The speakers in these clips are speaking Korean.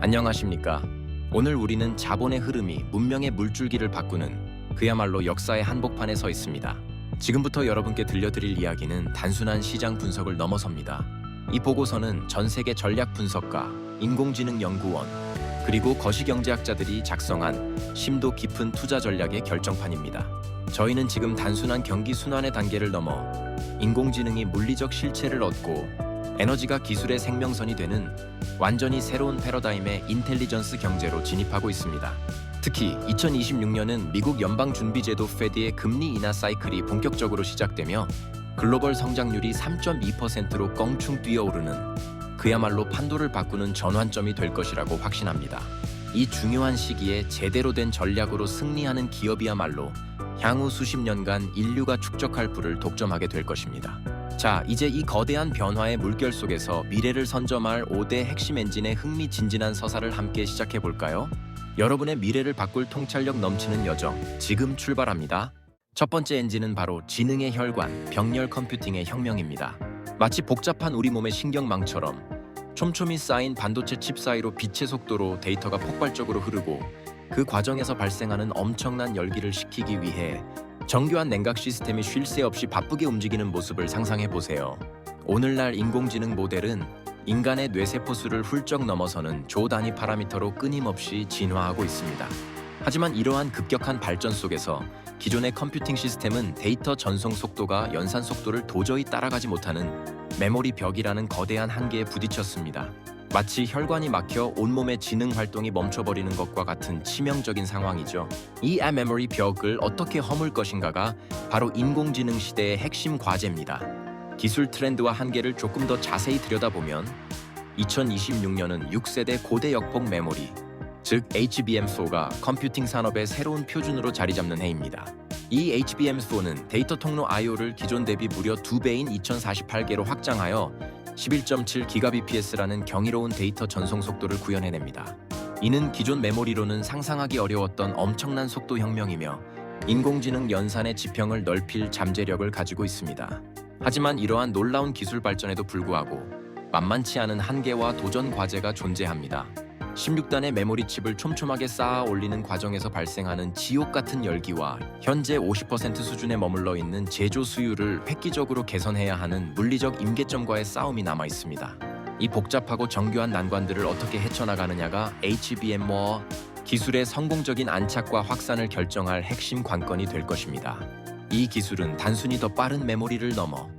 안녕하십니까. 오늘 우리는 자본의 흐름이 문명의 물줄기를 바꾸는 그야말로 역사의 한복판에 서 있습니다. 지금부터 여러분께 들려드릴 이야기는 단순한 시장 분석을 넘어섭니다. 이 보고서는 전 세계 전략 분석가, 인공지능 연구원, 그리고 거시경제학자들이 작성한 심도 깊은 투자 전략의 결정판입니다. 저희는 지금 단순한 경기 순환의 단계를 넘어 인공지능이 물리적 실체를 얻고 에너지가 기술의 생명선이 되는 완전히 새로운 패러다임의 인텔리전스 경제로 진입하고 있습니다. 특히 2026년은 미국 연방준비제도 페드의 금리 인하 사이클이 본격적으로 시작되며 글로벌 성장률이 3.2%로 껑충 뛰어오르는 그야말로 판도를 바꾸는 전환점이 될 것이라고 확신합니다. 이 중요한 시기에 제대로 된 전략으로 승리하는 기업이야말로 향후 수십 년간 인류가 축적할 부를 독점하게 될 것입니다. 자, 이제 이 거대한 변화의 물결 속에서 미래를 선점할 5대 핵심 엔진의 흥미진진한 서사를 함께 시작해 볼까요? 여러분의 미래를 바꿀 통찰력 넘치는 여정, 지금 출발합니다. 첫 번째 엔진은 바로 지능의 혈관, 병렬 컴퓨팅의 혁명입니다. 마치 복잡한 우리 몸의 신경망처럼 촘촘히 쌓인 반도체 칩 사이로 빛의 속도로 데이터가 폭발적으로 흐르고 그 과정에서 발생하는 엄청난 열기를 식히기 위해 정교한 냉각 시스템이 쉴 새 없이 바쁘게 움직이는 모습을 상상해 보세요. 오늘날 인공지능 모델은 인간의 뇌세포 수를 훌쩍 넘어서는 조 단위 파라미터로 끊임없이 진화하고 있습니다. 하지만 이러한 급격한 발전 속에서 기존의 컴퓨팅 시스템은 데이터 전송 속도가 연산 속도를 도저히 따라가지 못하는 메모리 벽이라는 거대한 한계에 부딪혔습니다. 마치 혈관이 막혀 온몸의 지능 활동이 멈춰버리는 것과 같은 치명적인 상황이죠. 이 메모리 벽을 어떻게 허물 것인가가 바로 인공지능 시대의 핵심 과제입니다. 기술 트렌드와 한계를 조금 더 자세히 들여다보면 2026년은 6세대 고대 역폭 메모리, 즉 HBM4가 컴퓨팅 산업의 새로운 표준으로 자리 잡는 해입니다. 이 HBM4는 데이터 통로 I/O를 기존 대비 무려 2배인 2048개로 확장하여 11.7GBps라는 경이로운 데이터 전송 속도를 구현해냅니다. 이는 기존 메모리로는 상상하기 어려웠던 엄청난 속도 혁명이며 인공지능 연산의 지평을 넓힐 잠재력을 가지고 있습니다. 하지만 이러한 놀라운 기술 발전에도 불구하고 만만치 않은 한계와 도전 과제가 존재합니다. 16단의 메모리 칩을 촘촘하게 쌓아 올리는 과정에서 발생하는 지옥 같은 열기와 현재 50% 수준에 머물러 있는 제조 수율을 획기적으로 개선해야 하는 물리적 임계점과의 싸움이 남아 있습니다. 이 복잡하고 정교한 난관들을 어떻게 헤쳐나가느냐가 HBM4 기술의 성공적인 안착과 확산을 결정할 핵심 관건이 될 것입니다. 이 기술은 단순히 더 빠른 메모리를 넘어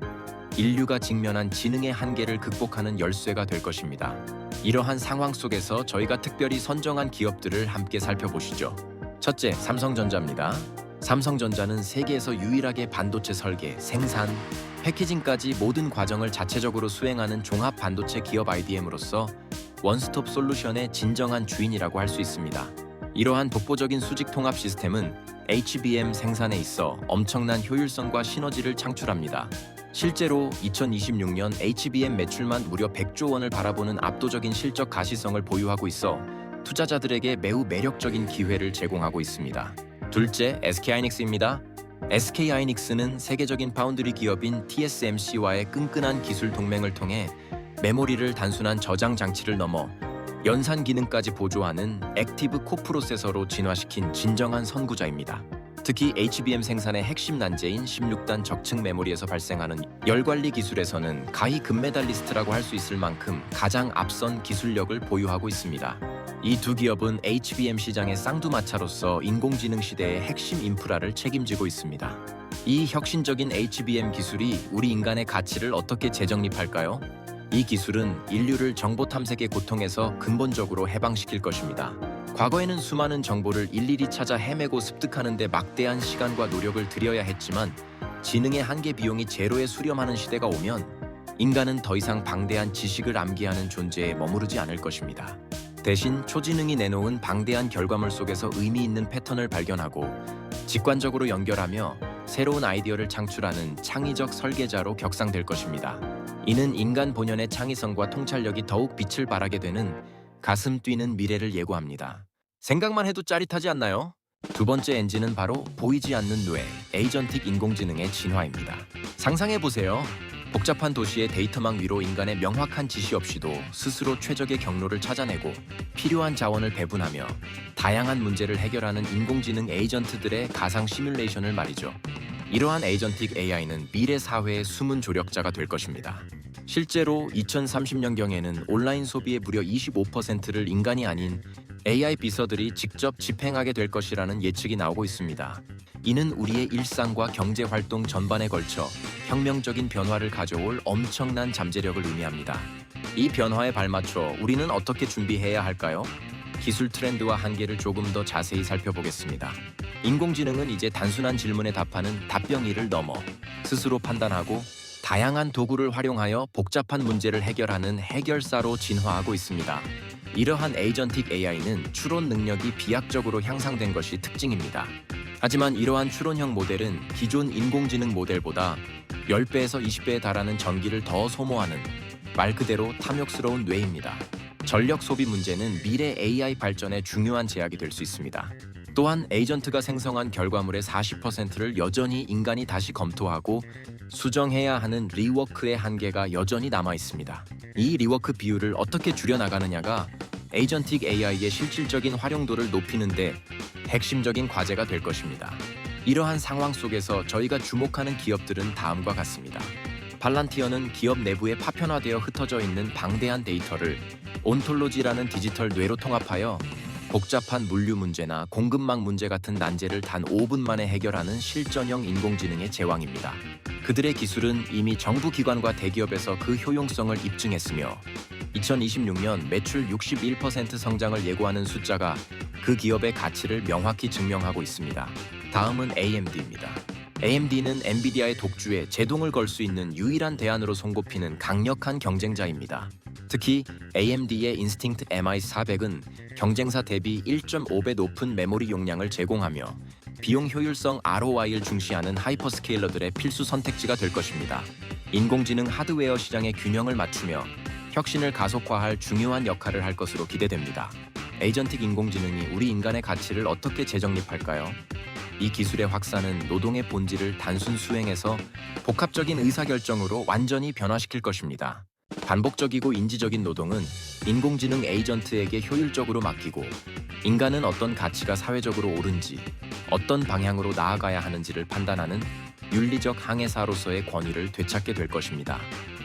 인류가 직면한 지능의 한계를 극복하는 열쇠가 될 것입니다. 이러한 상황 속에서 저희가 특별히 선정한 기업들을 함께 살펴보시죠. 첫째, 삼성전자입니다. 삼성전자는 세계에서 유일하게 반도체 설계, 생산, 패키징까지 모든 과정을 자체적으로 수행하는 종합 반도체 기업 IDM으로서 원스톱 솔루션의 진정한 주인이라고 할 수 있습니다. 이러한 독보적인 수직 통합 시스템은 HBM 생산에 있어 엄청난 효율성과 시너지를 창출합니다. 실제로 2026년 HBM 매출만 무려 100조 원을 바라보는 압도적인 실적 가시성을 보유하고 있어 투자자들에게 매우 매력적인 기회를 제공하고 있습니다. 둘째, SK하이닉스입니다. SK하이닉스는 세계적인 파운드리 기업인 TSMC와의 끈끈한 기술 동맹을 통해 메모리를 단순한 저장 장치를 넘어 연산 기능까지 보조하는 액티브 코프로세서로 진화시킨 진정한 선구자입니다. 특히 HBM 생산의 핵심 난제인 16단 적층 메모리에서 발생하는 열 관리 기술에서는 가히 금메달리스트라고 할 수 있을 만큼 가장 앞선 기술력을 보유하고 있습니다. 이 두 기업은 HBM 시장의 쌍두마차로서 인공지능 시대의 핵심 인프라를 책임지고 있습니다. 이 혁신적인 HBM 기술이 우리 인간의 가치를 어떻게 재정립할까요? 이 기술은 인류를 정보 탐색의 고통에서 근본적으로 해방시킬 것입니다. 과거에는 수많은 정보를 일일이 찾아 헤매고 습득하는 데 막대한 시간과 노력을 들여야 했지만 지능의 한계 비용이 제로에 수렴하는 시대가 오면 인간은 더 이상 방대한 지식을 암기하는 존재에 머무르지 않을 것입니다. 대신 초지능이 내놓은 방대한 결과물 속에서 의미 있는 패턴을 발견하고 직관적으로 연결하며 새로운 아이디어를 창출하는 창의적 설계자로 격상될 것입니다. 이는 인간 본연의 창의성과 통찰력이 더욱 빛을 발하게 되는 가슴 뛰는 미래를 예고합니다. 생각만 해도 짜릿하지 않나요? 두 번째 엔진은 바로 보이지 않는 뇌, 에이전틱 인공지능의 진화입니다. 상상해보세요. 복잡한 도시의 데이터망 위로 인간의 명확한 지시 없이도 스스로 최적의 경로를 찾아내고 필요한 자원을 배분하며 다양한 문제를 해결하는 인공지능 에이전트들의 가상 시뮬레이션을 말이죠. 이러한 에이전틱 AI는 미래 사회의 숨은 조력자가 될 것입니다. 실제로 2030년경에는 온라인 소비의 무려 25%를 인간이 아닌 AI 비서들이 직접 집행하게 될 것이라는 예측이 나오고 있습니다. 이는 우리의 일상과 경제 활동 전반에 걸쳐 혁명적인 변화를 가져올 엄청난 잠재력을 의미합니다. 이 변화에 발맞춰 우리는 어떻게 준비해야 할까요? 기술 트렌드와 한계를 조금 더 자세히 살펴보겠습니다. 인공지능은 이제 단순한 질문에 답하는 답변이를 넘어 스스로 판단하고 다양한 도구를 활용하여 복잡한 문제를 해결하는 해결사로 진화하고 있습니다. 이러한 에이전틱 AI는 추론 능력이 비약적으로 향상된 것이 특징입니다. 하지만 이러한 추론형 모델은 기존 인공지능 모델보다 10배에서 20배에 달하는 전기를 더 소모하는 말 그대로 탐욕스러운 뇌입니다. 전력 소비 문제는 미래 AI 발전에 중요한 제약이 될 수 있습니다. 또한 에이전트가 생성한 결과물의 40%를 여전히 인간이 다시 검토하고 수정해야 하는 리워크의 한계가 여전히 남아 있습니다. 이 리워크 비율을 어떻게 줄여나가느냐가 에이전틱 AI의 실질적인 활용도를 높이는 데 핵심적인 과제가 될 것입니다. 이러한 상황 속에서 저희가 주목하는 기업들은 다음과 같습니다. 팔란티어는 기업 내부에 파편화되어 흩어져 있는 방대한 데이터를 온톨로지라는 디지털 뇌로 통합하여 복잡한 물류 문제나 공급망 문제 같은 난제를 단 5분 만에 해결하는 실전형 인공지능의 제왕입니다. 그들의 기술은 이미 정부 기관과 대기업에서 그 효용성을 입증했으며 2026년 매출 61% 성장을 예고하는 숫자가 그 기업의 가치를 명확히 증명하고 있습니다. 다음은 AMD입니다. AMD는 엔비디아의 독주에 제동을 걸 수 있는 유일한 대안으로 손꼽히는 강력한 경쟁자입니다. 특히 AMD의 인스팅트 MI400은 경쟁사 대비 1.5배 높은 메모리 용량을 제공하며 비용 효율성 ROI를 중시하는 하이퍼스케일러들의 필수 선택지가 될 것입니다. 인공지능 하드웨어 시장의 균형을 맞추며 혁신을 가속화할 중요한 역할을 할 것으로 기대됩니다. 에이전틱 인공지능이 우리 인간의 가치를 어떻게 재정립할까요? 이 기술의 확산은 노동의 본질을 단순 수행에서 복합적인 의사결정으로 완전히 변화시킬 것입니다. 반복적이고 인지적인 노동은 인공지능 에이전트에게 효율적으로 맡기고 인간은 어떤 가치가 사회적으로 옳은지, 어떤 방향으로 나아가야 하는지를 판단하는 윤리적 항해사로서의 권위를 되찾게 될 것입니다.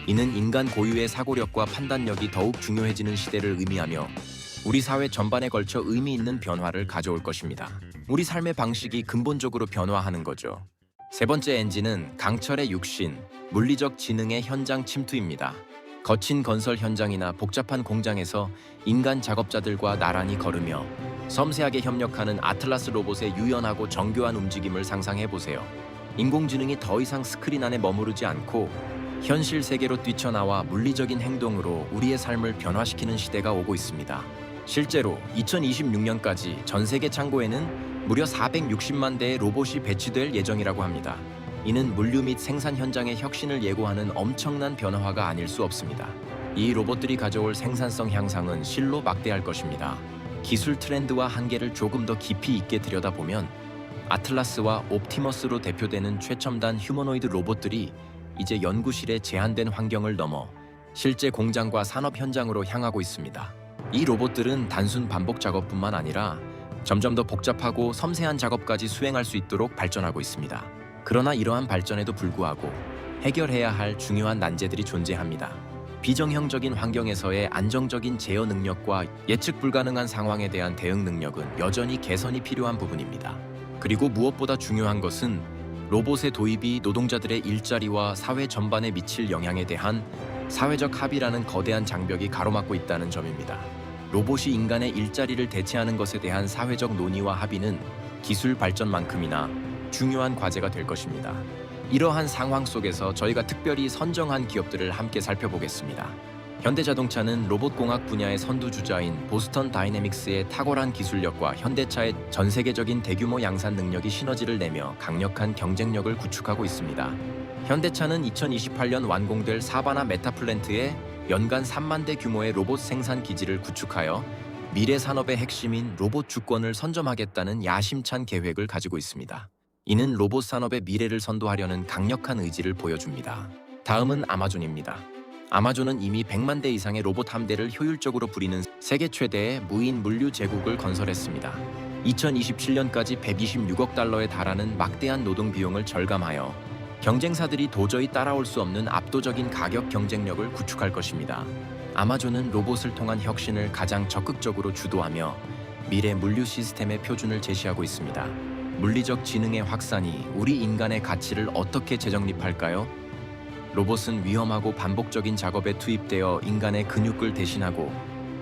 이는 인간 고유의 사고력과 판단력이 더욱 중요해지는 시대를 의미하며 우리 사회 전반에 걸쳐 의미 있는 변화를 가져올 것입니다. 우리 삶의 방식이 근본적으로 변화하는 거죠. 세 번째 엔진은 강철의 육신, 물리적 지능의 현장 침투입니다. 거친 건설 현장이나 복잡한 공장에서 인간 작업자들과 나란히 걸으며 섬세하게 협력하는 아틀라스 로봇의 유연하고 정교한 움직임을 상상해보세요. 인공지능이 더 이상 스크린 안에 머무르지 않고 현실 세계로 뛰쳐나와 물리적인 행동으로 우리의 삶을 변화시키는 시대가 오고 있습니다. 실제로 2026년까지 전 세계 창고에는 무려 460만 대의 로봇이 배치될 예정이라고 합니다. 이는 물류 및 생산 현장의 혁신을 예고하는 엄청난 변화가 아닐 수 없습니다. 이 로봇들이 가져올 생산성 향상은 실로 막대할 것입니다. 기술 트렌드와 한계를 조금 더 깊이 있게 들여다보면 아틀라스와 옵티머스로 대표되는 최첨단 휴머노이드 로봇들이 이제 연구실의 제한된 환경을 넘어 실제 공장과 산업 현장으로 향하고 있습니다. 이 로봇들은 단순 반복 작업뿐만 아니라 점점 더 복잡하고 섬세한 작업까지 수행할 수 있도록 발전하고 있습니다. 그러나 이러한 발전에도 불구하고 해결해야 할 중요한 난제들이 존재합니다. 비정형적인 환경에서의 안정적인 제어 능력과 예측 불가능한 상황에 대한 대응 능력은 여전히 개선이 필요한 부분입니다. 그리고 무엇보다 중요한 것은 로봇의 도입이 노동자들의 일자리와 사회 전반에 미칠 영향에 대한 사회적 합의라는 거대한 장벽이 가로막고 있다는 점입니다. 로봇이 인간의 일자리를 대체하는 것에 대한 사회적 논의와 합의는 기술 발전만큼이나 중요한 과제가 될 것입니다. 이러한 상황 속에서 저희가 특별히 선정한 기업들을 함께 살펴보겠습니다. 현대자동차는 로봇공학 분야의 선두주자인 보스턴 다이내믹스의 탁월한 기술력과 현대차의 전 세계적인 대규모 양산 능력이 시너지를 내며 강력한 경쟁력을 구축하고 있습니다. 현대차는 2028년 완공될 사바나 메타플랜트에 연간 3만 대 규모의 로봇 생산 기지를 구축하여 미래 산업의 핵심인 로봇 주권을 선점하겠다는 야심찬 계획을 가지고 있습니다. 이는 로봇 산업의 미래를 선도하려는 강력한 의지를 보여줍니다. 다음은 아마존입니다. 아마존은 이미 100만 대 이상의 로봇 함대를 효율적으로 부리는 세계 최대의 무인 물류 제국을 건설했습니다. 2027년까지 126억 달러에 달하는 막대한 노동 비용을 절감하여 경쟁사들이 도저히 따라올 수 없는 압도적인 가격 경쟁력을 구축할 것입니다. 아마존은 로봇을 통한 혁신을 가장 적극적으로 주도하며 미래 물류 시스템의 표준을 제시하고 있습니다. 물리적 지능의 확산이 우리 인간의 가치를 어떻게 재정립할까요? 로봇은 위험하고 반복적인 작업에 투입되어 인간의 근육을 대신하고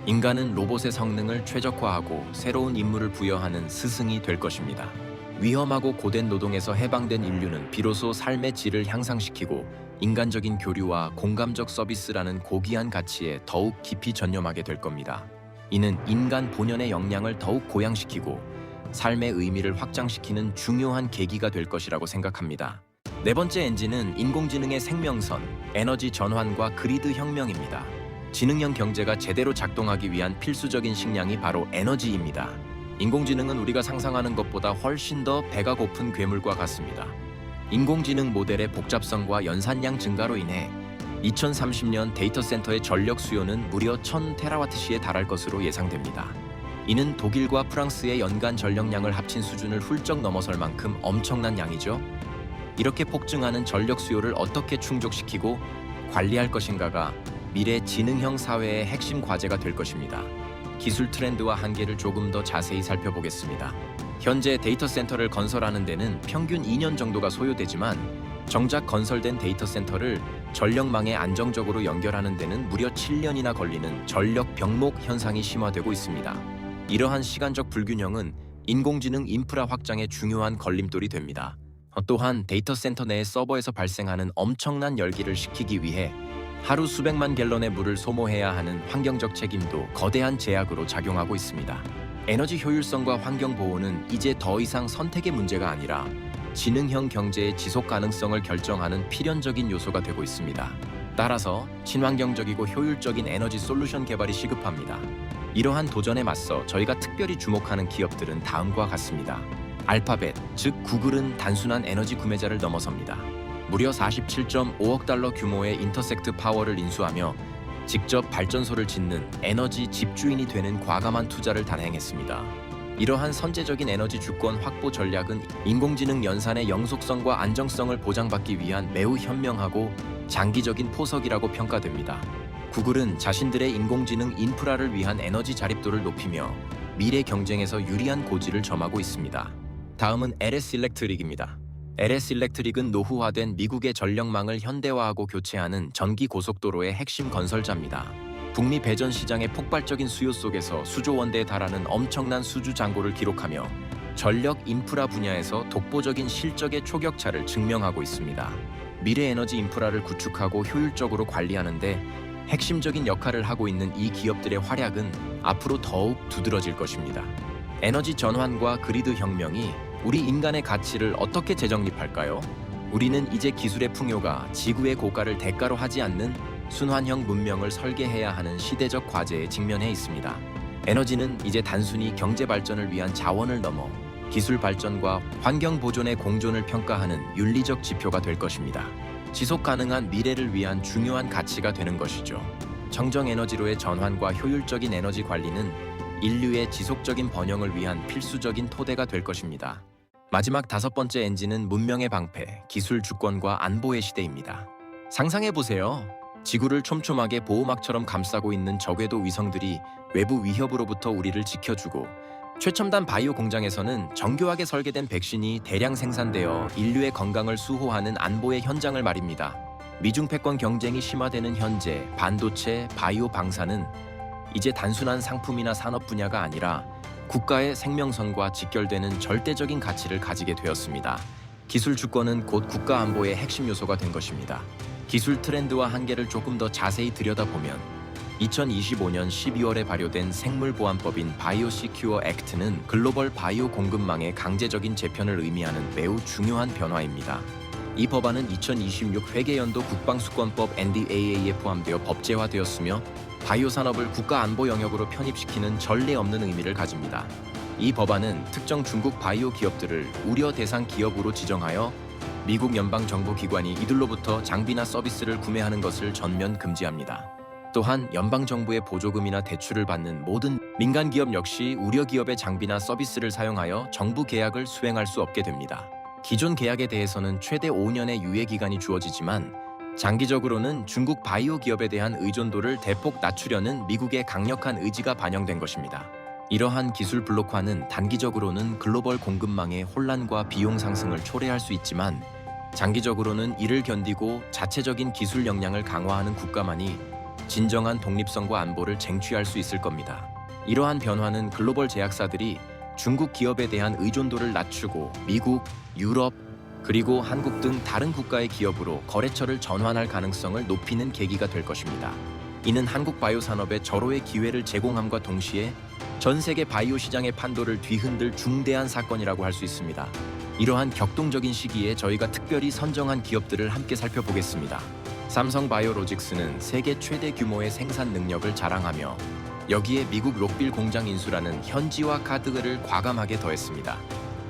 인간은 로봇의 성능을 최적화하고 새로운 임무를 부여하는 스승이 될 것입니다. 위험하고 고된 노동에서 해방된 인류는 비로소 삶의 질을 향상시키고 인간적인 교류와 공감적 서비스라는 고귀한 가치에 더욱 깊이 전념하게 될 겁니다. 이는 인간 본연의 역량을 더욱 고양시키고 삶의 의미를 확장시키는 중요한 계기가 될 것이라고 생각합니다. 네 번째 엔진은 인공지능의 생명선, 에너지 전환과 그리드 혁명입니다. 지능형 경제가 제대로 작동하기 위한 필수적인 식량이 바로 에너지입니다. 인공지능은 우리가 상상하는 것보다 훨씬 더 배가 고픈 괴물과 같습니다. 인공지능 모델의 복잡성과 연산량 증가로 인해 2030년 데이터 센터의 전력 수요는 무려 1000테라와트시에 달할 것으로 예상됩니다. 이는 독일과 프랑스의 연간 전력량을 합친 수준을 훌쩍 넘어설 만큼 엄청난 양이죠. 이렇게 폭증하는 전력 수요를 어떻게 충족시키고 관리할 것인가가 미래 지능형 사회의 핵심 과제가 될 것입니다. 기술 트렌드와 한계를 조금 더 자세히 살펴보겠습니다. 현재 데이터 센터를 건설하는 데는 평균 2년 정도가 소요되지만 정작 건설된 데이터 센터를 전력망에 안정적으로 연결하는 데는 무려 7년이나 걸리는 전력 병목 현상이 심화되고 있습니다. 이러한 시간적 불균형은 인공지능 인프라 확장에 중요한 걸림돌이 됩니다. 또한 데이터 센터 내의 서버에서 발생하는 엄청난 열기를 식히기 위해 하루 수백만 갤런의 물을 소모해야 하는 환경적 책임도 거대한 제약으로 작용하고 있습니다. 에너지 효율성과 환경 보호는 이제 더 이상 선택의 문제가 아니라 지능형 경제의 지속 가능성을 결정하는 필연적인 요소가 되고 있습니다. 따라서 친환경적이고 효율적인 에너지 솔루션 개발이 시급합니다. 이러한 도전에 맞서 저희가 특별히 주목하는 기업들은 다음과 같습니다. 알파벳, 즉 구글은 단순한 에너지 구매자를 넘어섭니다. 무려 47.5억 달러 규모의 인터섹트 파워를 인수하며 직접 발전소를 짓는 에너지 집주인이 되는 과감한 투자를 단행했습니다. 이러한 선제적인 에너지 주권 확보 전략은 인공지능 연산의 영속성과 안정성을 보장받기 위한 매우 현명하고 장기적인 포석이라고 평가됩니다. 구글은 자신들의 인공지능 인프라를 위한 에너지 자립도를 높이며 미래 경쟁에서 유리한 고지를 점하고 있습니다. 다음은 LS 일렉트릭입니다. LS 일렉트릭은 노후화된 미국의 전력망을 현대화하고 교체하는 전기 고속도로의 핵심 건설자입니다. 북미 배전 시장의 폭발적인 수요 속에서 수조 원대에 달하는 엄청난 수주 잔고를 기록하며 전력 인프라 분야에서 독보적인 실적의 초격차를 증명하고 있습니다. 미래 에너지 인프라를 구축하고 효율적으로 관리하는 데 핵심적인 역할을 하고 있는 이 기업들의 활약은 앞으로 더욱 두드러질 것입니다. 에너지 전환과 그리드 혁명이 우리 인간의 가치를 어떻게 재정립할까요? 우리는 이제 기술의 풍요가 지구의 고가를 대가로 하지 않는 순환형 문명을 설계해야 하는 시대적 과제에 직면해 있습니다. 에너지는 이제 단순히 경제 발전을 위한 자원을 넘어 기술 발전과 환경 보존의 공존을 평가하는 윤리적 지표가 될 것입니다. 지속 가능한 미래를 위한 중요한 가치가 되는 것이죠. 청정 에너지로의 전환과 효율적인 에너지 관리는 인류의 지속적인 번영을 위한 필수적인 토대가 될 것입니다. 마지막 다섯 번째 엔진은 문명의 방패, 기술 주권과 안보의 시대입니다. 상상해보세요. 지구를 촘촘하게 보호막처럼 감싸고 있는 저궤도 위성들이 외부 위협으로부터 우리를 지켜주고 최첨단 바이오 공장에서는 정교하게 설계된 백신이 대량 생산되어 인류의 건강을 수호하는 안보의 현장을 말입니다. 미중 패권 경쟁이 심화되는 현재 반도체, 바이오 방사는 이제 단순한 상품이나 산업 분야가 아니라 국가의 생명선과 직결되는 절대적인 가치를 가지게 되었습니다. 기술 주권은 곧 국가 안보의 핵심 요소가 된 것입니다. 기술 트렌드와 한계를 조금 더 자세히 들여다보면 2025년 12월에 발효된 생물보안법인 바이오시큐어 액트는 글로벌 바이오 공급망의 강제적인 재편을 의미하는 매우 중요한 변화입니다. 이 법안은 2026 회계연도 국방수권법 NDAA에 포함되어 법제화되었으며 바이오 산업을 국가 안보 영역으로 편입시키는 전례 없는 의미를 가집니다. 이 법안은 특정 중국 바이오 기업들을 우려 대상 기업으로 지정하여 미국 연방정부 기관이 이들로부터 장비나 서비스를 구매하는 것을 전면 금지합니다. 또한 연방정부의 보조금이나 대출을 받는 모든 민간 기업 역시 우려 기업의 장비나 서비스를 사용하여 정부 계약을 수행할 수 없게 됩니다. 기존 계약에 대해서는 최대 5년의 유예 기간이 주어지지만 장기적으로는 중국 바이오 기업에 대한 의존도를 대폭 낮추려는 미국의 강력한 의지가 반영된 것입니다. 이러한 기술 블록화는 단기적으로는 글로벌 공급망의 혼란과 비용 상승을 초래할 수 있지만 장기적으로는 이를 견디고 자체적인 기술 역량을 강화하는 국가만이 진정한 독립성과 안보를 쟁취할 수 있을 겁니다. 이러한 변화는 글로벌 제약사들이 중국 기업에 대한 의존도를 낮추고 미국, 유럽, 그리고 한국 등 다른 국가의 기업으로 거래처를 전환할 가능성을 높이는 계기가 될 것입니다. 이는 한국 바이오 산업에 절호의 기회를 제공함과 동시에 전 세계 바이오 시장의 판도를 뒤흔들 중대한 사건이라고 할 수 있습니다. 이러한 격동적인 시기에 저희가 특별히 선정한 기업들을 함께 살펴보겠습니다. 삼성바이오로직스는 세계 최대 규모의 생산 능력을 자랑하며 여기에 미국 록빌 공장 인수라는 현지화 카드를 과감하게 더했습니다.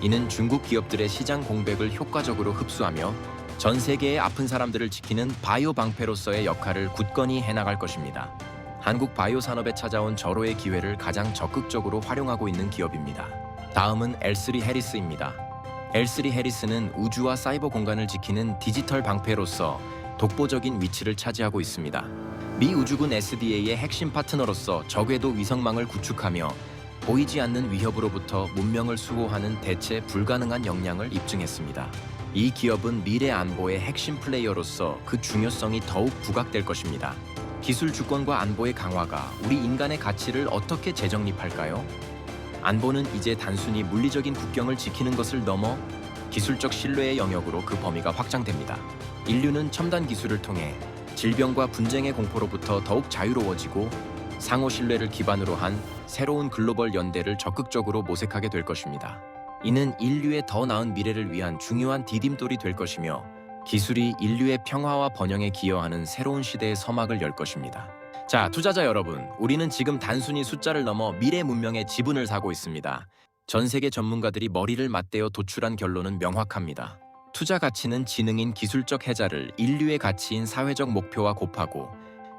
이는 중국 기업들의 시장 공백을 효과적으로 흡수하며 전 세계의 아픈 사람들을 지키는 바이오 방패로서의 역할을 굳건히 해나갈 것입니다. 한국 바이오 산업에 찾아온 절호의 기회를 가장 적극적으로 활용하고 있는 기업입니다. 다음은 L3 해리스입니다. L3 해리스는 우주와 사이버 공간을 지키는 디지털 방패로서 독보적인 위치를 차지하고 있습니다. 미 우주군 SDA의 핵심 파트너로서 적궤도 위성망을 구축하며 보이지 않는 위협으로부터 문명을 수호하는 대체 불가능한 역량을 입증했습니다. 이 기업은 미래 안보의 핵심 플레이어로서 그 중요성이 더욱 부각될 것입니다. 기술 주권과 안보의 강화가 우리 인간의 가치를 어떻게 재정립할까요? 안보는 이제 단순히 물리적인 국경을 지키는 것을 넘어 기술적 신뢰의 영역으로 그 범위가 확장됩니다. 인류는 첨단 기술을 통해 질병과 분쟁의 공포로부터 더욱 자유로워지고 상호 신뢰를 기반으로 한 새로운 글로벌 연대를 적극적으로 모색하게 될 것입니다. 이는 인류의 더 나은 미래를 위한 중요한 디딤돌이 될 것이며 기술이 인류의 평화와 번영에 기여하는 새로운 시대의 서막을 열 것입니다. 자, 투자자 여러분, 우리는 지금 단순히 숫자를 넘어 미래 문명의 지분을 사고 있습니다. 전 세계 전문가들이 머리를 맞대어 도출한 결론은 명확합니다. 투자 가치는 지능인 기술적 해자를 인류의 가치인 사회적 목표와 곱하고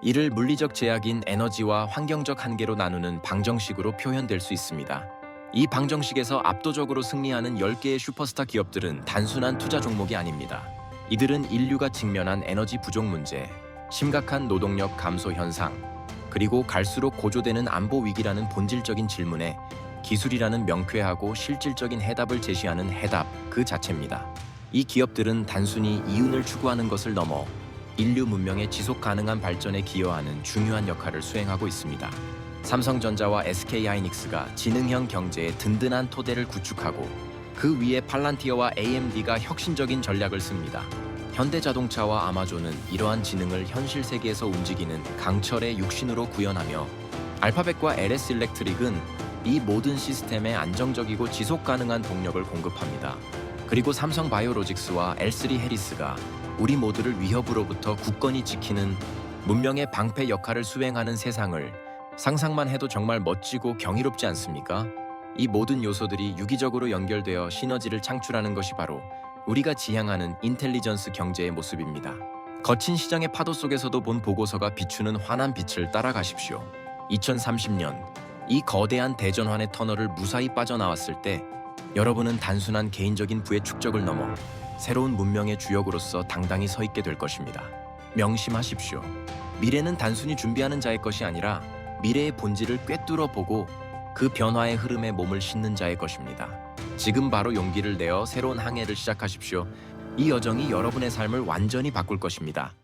이를 물리적 제약인 에너지와 환경적 한계로 나누는 방정식으로 표현될 수 있습니다. 이 방정식에서 압도적으로 승리하는 10개의 슈퍼스타 기업들은 단순한 투자 종목이 아닙니다. 이들은 인류가 직면한 에너지 부족 문제, 심각한 노동력 감소 현상, 그리고 갈수록 고조되는 안보 위기라는 본질적인 질문에 기술이라는 명쾌하고 실질적인 해답을 제시하는 해답 그 자체입니다. 이 기업들은 단순히 이윤을 추구하는 것을 넘어 인류 문명의 지속 가능한 발전에 기여하는 중요한 역할을 수행하고 있습니다. 삼성전자와 SK하이닉스가 지능형 경제의 든든한 토대를 구축하고 그 위에 팔란티어와 AMD가 혁신적인 전략을 씁니다. 현대자동차와 아마존은 이러한 지능을 현실 세계에서 움직이는 강철의 육신으로 구현하며 알파벳과 LS 일렉트릭은 이 모든 시스템에 안정적이고 지속 가능한 동력을 공급합니다. 그리고 삼성바이오로직스와 L3 해리스가 우리 모두를 위협으로부터 굳건히 지키는 문명의 방패 역할을 수행하는 세상을 상상만 해도 정말 멋지고 경이롭지 않습니까? 이 모든 요소들이 유기적으로 연결되어 시너지를 창출하는 것이 바로 우리가 지향하는 인텔리전스 경제의 모습입니다. 거친 시장의 파도 속에서도 본 보고서가 비추는 환한 빛을 따라가십시오. 2030년 이 거대한 대전환의 터널을 무사히 빠져나왔을 때 여러분은 단순한 개인적인 부의 축적을 넘어 새로운 문명의 주역으로서 당당히 서 있게 될 것입니다. 명심하십시오. 미래는 단순히 준비하는 자의 것이 아니라 미래의 본질을 꿰뚫어 보고 그 변화의 흐름에 몸을 싣는 자의 것입니다. 지금 바로 용기를 내어 새로운 항해를 시작하십시오. 이 여정이 여러분의 삶을 완전히 바꿀 것입니다.